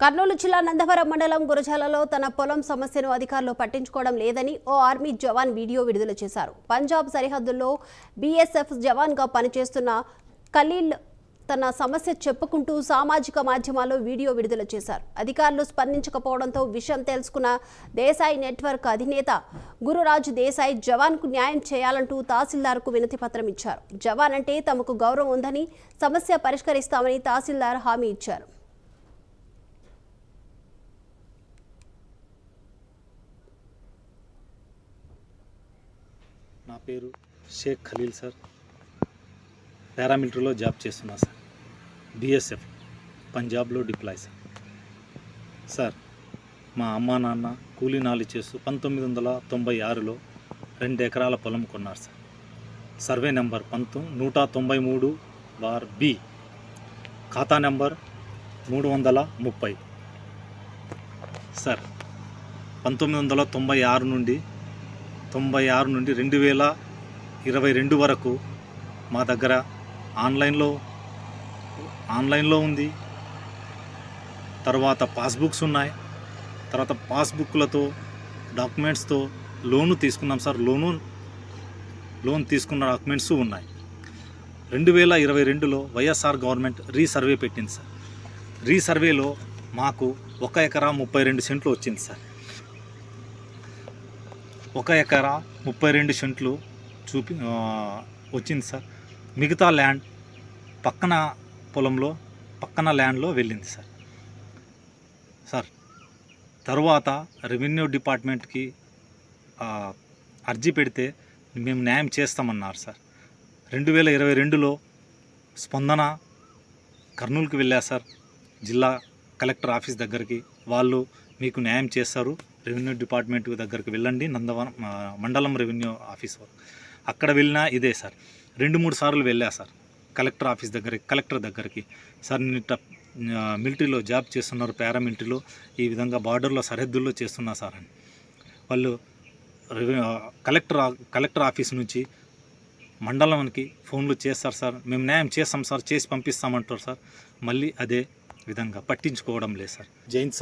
కర్నూలు జిల్లా నందవరం మండలం గురజాలలో తన పొలం సమస్యను అధికారులు పట్టించుకోవడం లేదని ఓ ఆర్మీ జవాన్ వీడియో విడుదల చేశారు. పంజాబ్ సరిహద్దుల్లో బీఎస్ఎఫ్ జవాన్గా పనిచేస్తున్న ఖలీల్ తన సమస్య చెప్పుకుంటూ సామాజిక మాధ్యమాల్లో వీడియో విడుదల చేశారు. అధికారులు స్పందించకపోవడంతో విషయం తెలుసుకున్న దేశాయ్ నెట్వర్క్ అధినేత గురురాజ్ దేశాయ్ జవాన్కు న్యాయం చేయాలంటూ తహసీల్దార్కు వినతి పత్రం ఇచ్చారు. జవాన్ అంటే తమకు గౌరవం ఉందని, సమస్య పరిష్కరిస్తామని తహసీల్దార్ హామీ ఇచ్చారు. నా పేరు షేక్ ఖలీల్ సార్. పారామిలిటరీలో జాబ్ చేస్తున్నా సార్. బీఎస్ఎఫ్ పంజాబ్లో డిప్లాయ్ సార్. సార్ మా అమ్మా నాన్న కూలీ నాలి చేస్తూ 1996లో 2 ఎకరాల పొలం కొన్నారు సార్. సర్వే నెంబర్ 193/B, ఖాతా నెంబర్ 330 సార్. 1996 నుండి 2022 వరకు మా దగ్గర ఆన్లైన్లో ఉంది. తర్వాత పాస్బుక్స్ ఉన్నాయి. తర్వాత పాస్బుక్లతో డాక్యుమెంట్స్తో లోను తీసుకున్నాం సార్. లోన్ తీసుకున్న డాక్యుమెంట్స్ ఉన్నాయి. 2022లో వైఎస్ఆర్ గవర్నమెంట్ రీసర్వే పెట్టింది సార్. రీసర్వేలో మాకు 1 ఎకరా 32 సెంట్లు వచ్చింది సార్. 1 ఎకరా 32 సెంట్లు వచ్చింది సార్. మిగతా ల్యాండ్ పక్కన పొలంలో పక్కన ల్యాండ్లో వెళ్ళింది సార్. తర్వాత రెవెన్యూ డిపార్ట్మెంట్కి అర్జీ పెడితే మేము న్యాయం చేస్తామన్నారు సార్. 2022లో స్పందన కర్నూలుకి వెళ్ళా సార్. జిల్లా కలెక్టర్ ఆఫీస్ దగ్గరికి. వాళ్ళు మీకు న్యాయం చేస్తారు, రెవెన్యూ డిపార్ట్మెంట్ దగ్గరికి వెళ్ళండి, నందవరం మండలం రెవెన్యూ ఆఫీస్ వరకు. అక్కడ వెళ్ళినా ఇదే సార్. 2-3 సార్లు వెళ్ళా సార్ కలెక్టర్ ఆఫీస్ కలెక్టర్ దగ్గరికి. సార్ మిలిటరీలో జాబ్ చేస్తున్నారు, పారామిలిటరీలో ఈ విధంగా బార్డర్లో సరిహద్దుల్లో చేస్తున్నా సార్ అని. వాళ్ళు కలెక్టర్ ఆఫీస్ నుంచి మండలానికి ఫోన్లు చేస్తారు సార్. మేము న్యాయం చేస్తాం సార్, చేసి పంపిస్తామంటారు సార్. మళ్ళీ అదే విధంగా పట్టించుకోవడం లేదు సార్. జైన్ సార్.